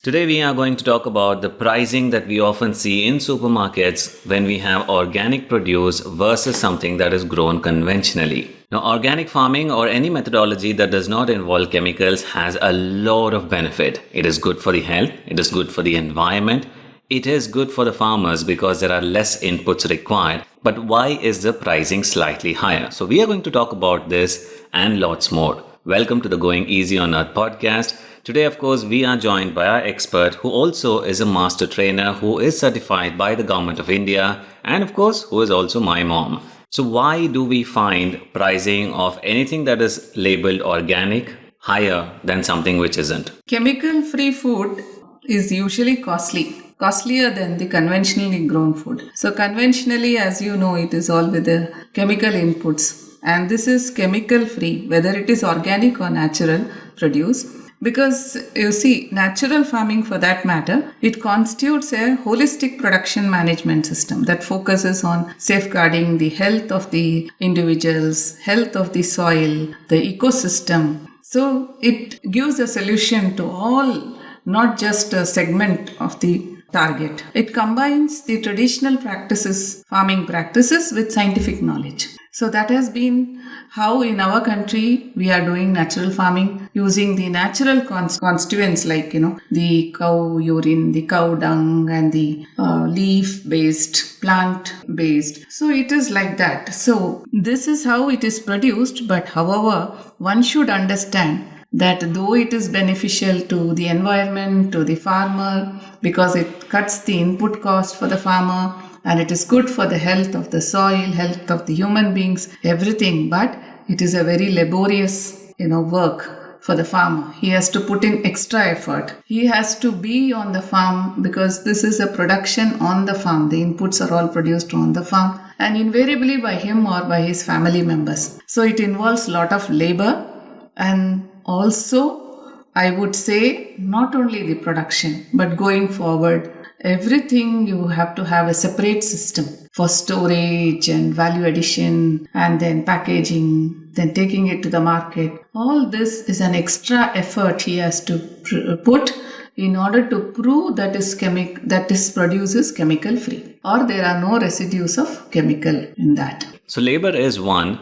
Today we are going to talk about the pricing that we often see in supermarkets when we have organic produce versus something that is grown conventionally. Now, organic farming or any methodology that does not involve chemicals has a lot of benefit. It is good for the health, it is good for the environment, it is good for the farmers because there are less inputs required. But why is the pricing slightly higher? So we are going to talk about this and lots more. Welcome to the Going Easy on Earth podcast. Today, of course, we are joined by our expert who also is a master trainer who is certified by the Government of India and, of course, who is also my mom. So why do we find pricing of anything that is labeled organic higher than something which isn't? Chemical-free food is usually costlier than the conventionally grown food. So conventionally, as you know, it is all with the chemical inputs. And this is chemical-free, whether it is organic or natural produce. Because you see, natural farming for that matter, it constitutes a holistic production management system that focuses on safeguarding the health of the individuals, health of the soil, the ecosystem. So it gives a solution to all, not just a segment of the target. It combines the traditional practices, farming practices with scientific knowledge. So that has been how in our country we are doing natural farming using the natural constituents like, the cow urine, the cow dung and the leaf-based, plant-based. So it is like that. So this is how it is produced. But however, one should understand that though it is beneficial to the environment, to the farmer, because it cuts the input cost for the farmer, and it is good for the health of the soil, health of the human beings, everything. But it is a very laborious, work for the farmer. He has to put in extra effort. He has to be on the farm because this is a production on the farm. The inputs are all produced on the farm and invariably by him or by his family members. So it involves a lot of labor and also, I would say, not only the production, but going forward, everything you have to have a separate system for storage and value addition and then packaging, then taking it to the market. All this is an extra effort he has to put in order to prove that this produce is chemical free or there are no residues of chemical in that. So labor is one,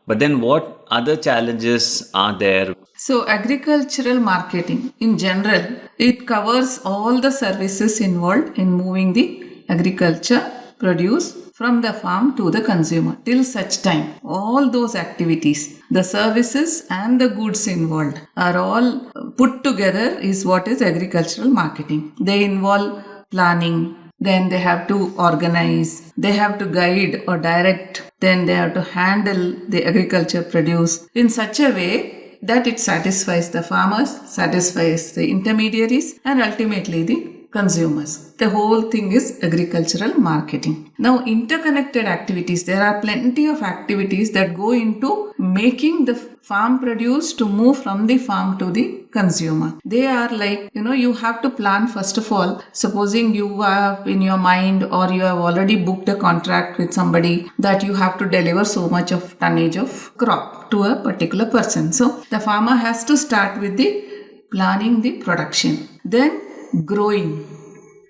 but then what other challenges are there? So agricultural marketing in general, it covers all the services involved in moving the agriculture produce from the farm to the consumer. Till such time, all those activities, the services and the goods involved are all put together is what is agricultural marketing. They involve planning, then they have to organize, they have to guide or direct, then they have to handle the agriculture produce in such a way that it satisfies the farmers, satisfies the intermediaries and ultimately the consumers. The whole thing is agricultural marketing. Now, interconnected activities, there are plenty of activities that go into making the farm produce to move from the farm to the consumer. They are like, you have to plan first of all. Supposing you have in your mind or you have already booked a contract with somebody that you have to deliver so much of tonnage of crop to a particular person. So the farmer has to start with the planning the production. Then growing.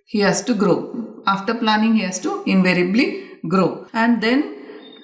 He has to grow. After planning, he has to invariably grow. And then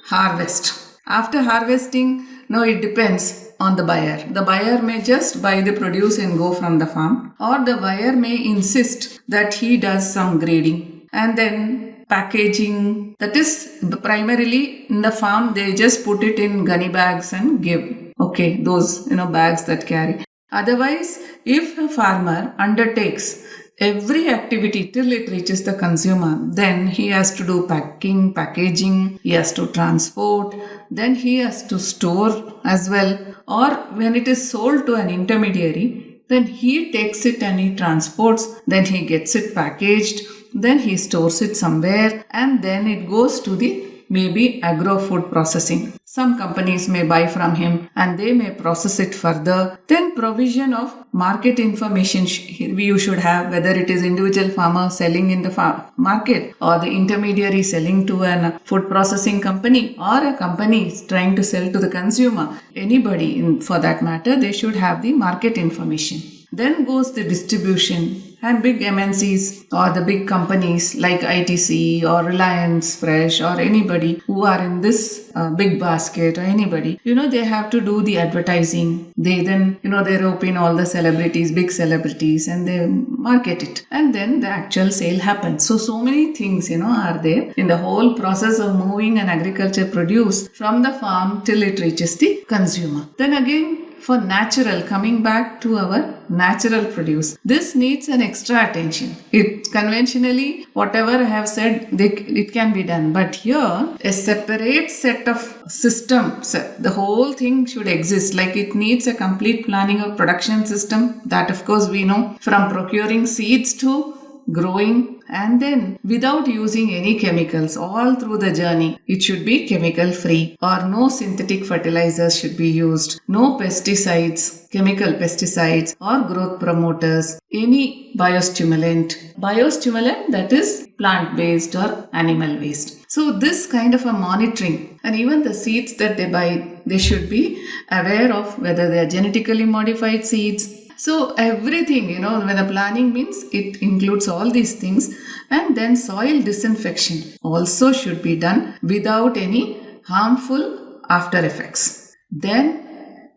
harvest. After harvesting, it depends on the buyer. The buyer may just buy the produce and go from the farm, or the buyer may insist that he does some grading and then packaging. That is primarily in the farm, they just put it in gunny bags and give. Okay, those bags that carry. Otherwise, if a farmer undertakes every activity till it reaches the consumer, then he has to do packing, packaging, he has to transport, then he has to store as well. Or when it is sold to an intermediary, then he takes it and he transports, then he gets it packaged, then he stores it somewhere and then it goes to the maybe agro-food processing. Some companies may buy from him and they may process it further. Then provision of market information you should have, whether it is individual farmer selling in the market or the intermediary selling to a food processing company or a company trying to sell to the consumer. Anybody for that matter, they should have the market information. Then goes the distribution And big MNCs or the big companies like ITC or Reliance Fresh or anybody who are in this big basket or anybody, they have to do the advertising. They then, they rope in all the celebrities, big celebrities, and they market it. And then the actual sale happens. So many things, are there in the whole process of moving an agriculture produce from the farm till it reaches the consumer. Then again, for natural, coming back to our natural produce, this needs an extra attention. It conventionally, whatever I have said, it can be done. But here, a separate set of systems, the whole thing should exist. Like it needs a complete planning of production system. That of course we know, from procuring seeds to growing, and then without using any chemicals all through the journey. It should be chemical free, or no synthetic fertilizers should be used, no pesticides, chemical pesticides or growth promoters, any biostimulant that is plant based or animal based. So this kind of a monitoring, and even the seeds that they buy, they should be aware of whether they are genetically modified seeds. So everything, when the planning means it includes all these things. And then soil disinfection also should be done without any harmful after effects. Then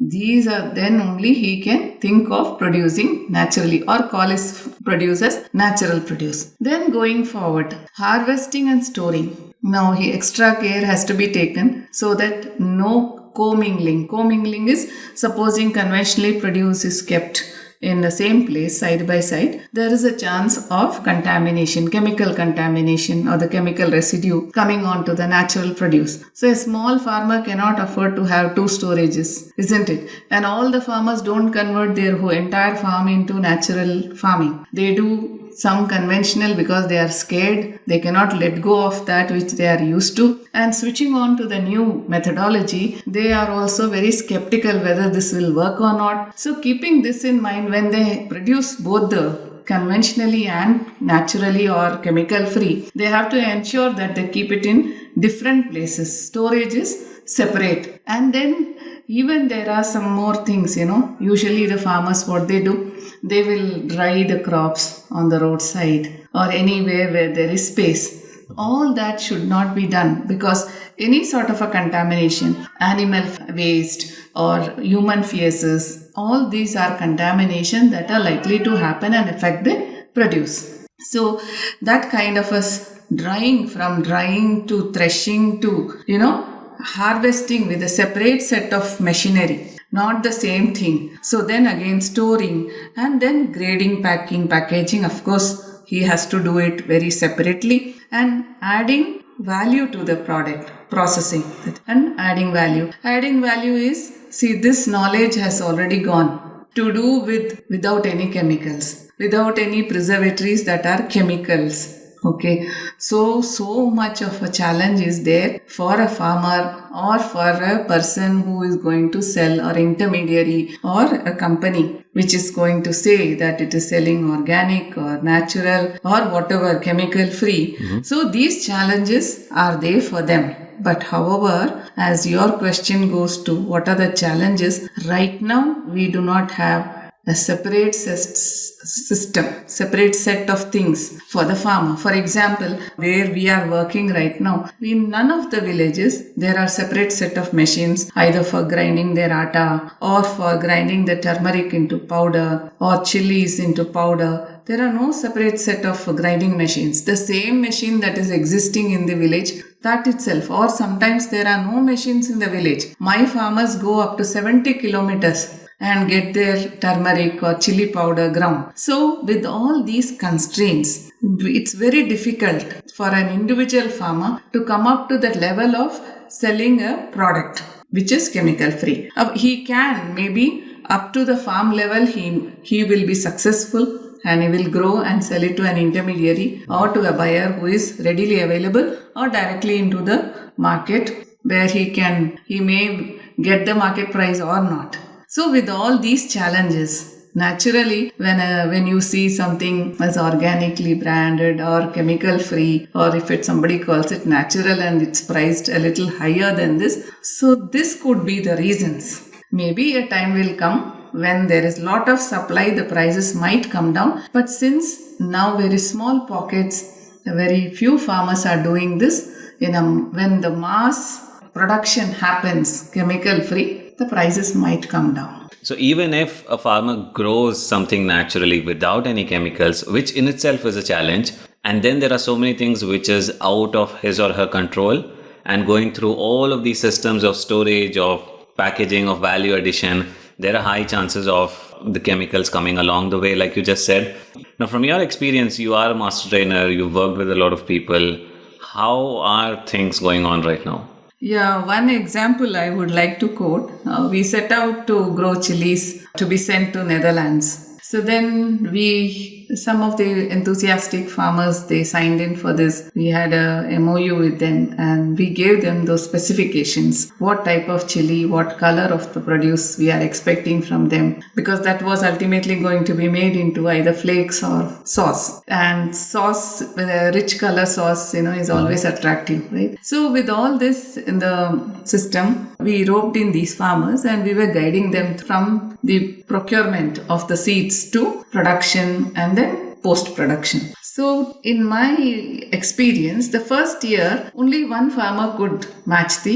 only he can think of producing naturally or call his produce as natural produce. Then going forward, harvesting and storing. Now extra care has to be taken so that no commingling. Commingling is supposing conventionally produce is kept in the same place side by side, there is a chance of contamination, chemical contamination or the chemical residue coming onto the natural produce. So a small farmer cannot afford to have 2 storages, isn't it? And all the farmers don't convert their whole entire farm into natural farming. They do some conventional because they are scared. They cannot let go of that which they are used to. And switching on to the new methodology, they are also very skeptical whether this will work or not. So keeping this in mind, when they produce both the conventionally and naturally or chemical free, they have to ensure that they keep it in different places. Storage is separate. And then even there are some more things, usually the farmers, what they do, they will dry the crops on the roadside or anywhere where there is space. All that should not be done, because any sort of a contamination, animal waste or human feces, all these are contamination that are likely to happen and affect the produce. So that kind of a from drying to threshing to, harvesting with a separate set of machinery, not the same thing. So then again storing, and then grading, packing, packaging, of course he has to do it very separately, and adding value to the product, processing it and adding value. Adding value is, this knowledge has already gone to do without any chemicals, without any preservatives that are chemicals. Okay, so much of a challenge is there for a farmer or for a person who is going to sell, or intermediary or a company which is going to say that it is selling organic or natural or whatever, chemical free. Mm-hmm. So these challenges are there for them. But however, as your question goes to what are the challenges, right now we do not have a separate system, separate set of things for the farmer. For example, where we are working right now, in none of the villages, there are separate set of machines either for grinding their atta or for grinding the turmeric into powder or chilies into powder. There are no separate set of grinding machines. The same machine that is existing in the village, that itself, or sometimes there are no machines in the village. My farmers go up to 70 kilometers and get their turmeric or chili powder ground. So with all these constraints, it's very difficult for an individual farmer to come up to that level of selling a product which is chemical free. He can maybe up to the farm level, he will be successful and he will grow and sell it to an intermediary or to a buyer who is readily available, or directly into the market where he may get the market price or not. So with all these challenges, naturally, when you see something as organically branded or chemical free, or if somebody calls it natural and it's priced a little higher than this, so this could be the reasons. Maybe a time will come when there is lot of supply, the prices might come down. But since now very small pockets, very few farmers are doing this, when the mass production happens chemical free, the prices might come down. So even if a farmer grows something naturally without any chemicals, which in itself is a challenge, and then there are so many things which is out of his or her control, and going through all of these systems of storage, of packaging, of value addition, there are high chances of the chemicals coming along the way, like you just said. Now, from your experience, you are a master trainer, you've worked with a lot of people. How are things going on right now? Yeah, one example I would like to quote. We set out to grow chilies to be sent to Netherlands. So then some of the enthusiastic farmers, they signed in for this. We had a MOU with them and we gave them those specifications. What type of chili, what color of the produce we are expecting from them. Because that was ultimately going to be made into either flakes or sauce. And sauce, with a rich color sauce, is always attractive, right? So with all this in the system, we roped in these farmers and we were guiding them from the procurement of the seeds to production and then post-production. So in my experience, the first year, only one farmer could match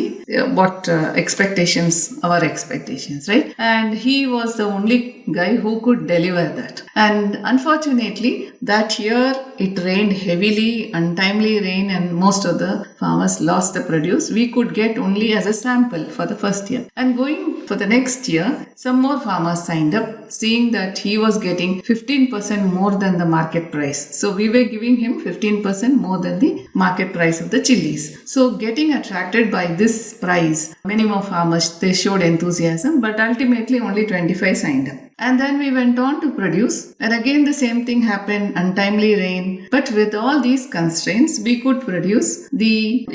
our expectations, right? And he was the only guy who could deliver that. And unfortunately, that year it rained heavily, untimely rain, and most of the farmers lost the produce. We could get only as a sample for the first year. And going for the next year, some more farmers signed up, seeing that he was getting 15% more than the market price. So we were giving him 15% more than the market price of the chilies. So getting attracted by this price, many more farmers, they showed enthusiasm, but ultimately only 25 signed up. And then we went on to produce, and again the same thing happened, untimely rain. But with all these constraints, we could produce the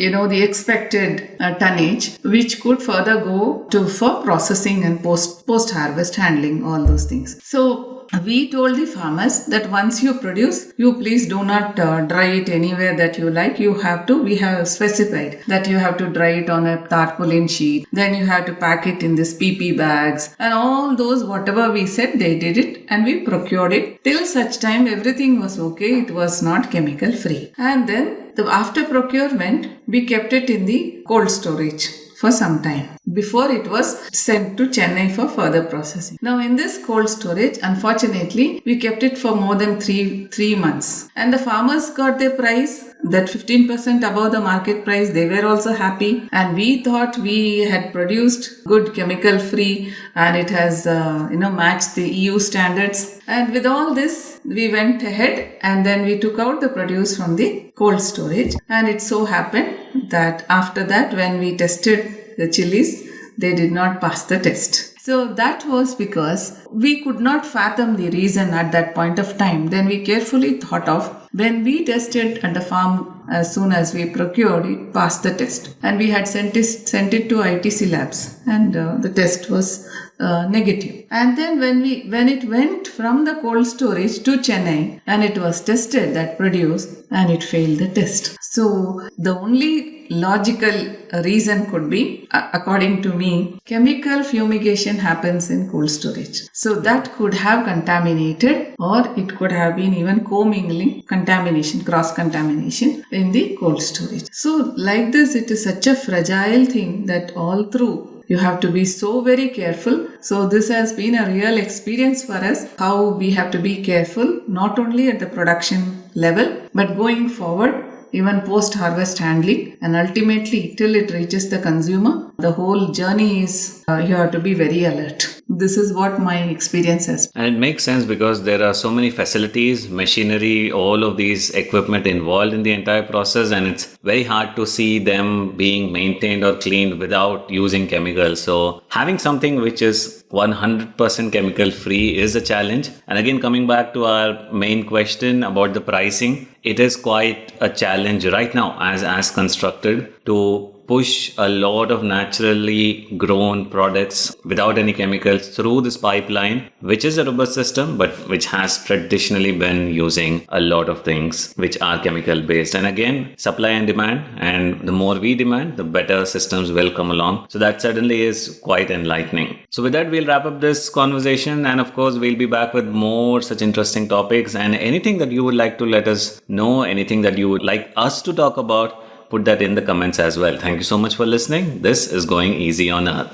expected tonnage, which could further go for processing and post-harvest handling, all those things. So we told the farmers that once you produce, you please do not dry it anywhere that you like. We have specified that you have to dry it on a tarpaulin sheet. Then you have to pack it in this PP bags and all those, whatever we said, they did it and we procured it. Till such time, everything was okay. It was not chemical free. And then after procurement, we kept it in the cold storage for some time before it was sent to Chennai for further processing. Now in this cold storage, unfortunately, we kept it for more than three months. And the farmers got their price, that 15% above the market price. They were also happy. And we thought we had produced good chemical free and it has matched the EU standards. And with all this, we went ahead and then we took out the produce from the cold storage. And it so happened that after that, when we tested the chilies, they did not pass the test. So that was because we could not fathom the reason at that point of time. Then we carefully thought of, when we tested at the farm, as soon as we procured it, passed the test. And we had sent it to ITC labs and the test was negative. And then when it went from the cold storage to Chennai and it was tested, that produce, and it failed the test. So the only logical reason could be, according to me, chemical fumigation happens in cold storage. So that could have contaminated, or it could have been even commingling contamination, cross-contamination in the cold storage. So like this, it is such a fragile thing that all through you have to be so very careful. So this has been a real experience for us, how we have to be careful, not only at the production level, but going forward, even post-harvest handling, and ultimately till it reaches the consumer. The whole journey is, you have to be very alert. This is what my experience has been. And it makes sense because there are so many facilities, machinery, all of these equipment involved in the entire process, and it's very hard to see them being maintained or cleaned without using chemicals. So having something which is 100% chemical free is a challenge. And again, coming back to our main question about the pricing, it is quite a challenge right now as constructed to push a lot of naturally grown products without any chemicals through this pipeline, which is a robust system, but which has traditionally been using a lot of things which are chemical based. And again, supply and demand, and the more we demand, the better systems will come along. So that certainly is quite enlightening. So with that, we'll wrap up this conversation, and of course, we'll be back with more such interesting topics. And anything that you would like to let us know, anything that you would like us to talk about, put that in the comments as well. Thank you so much for listening. This is Going Easy on Earth.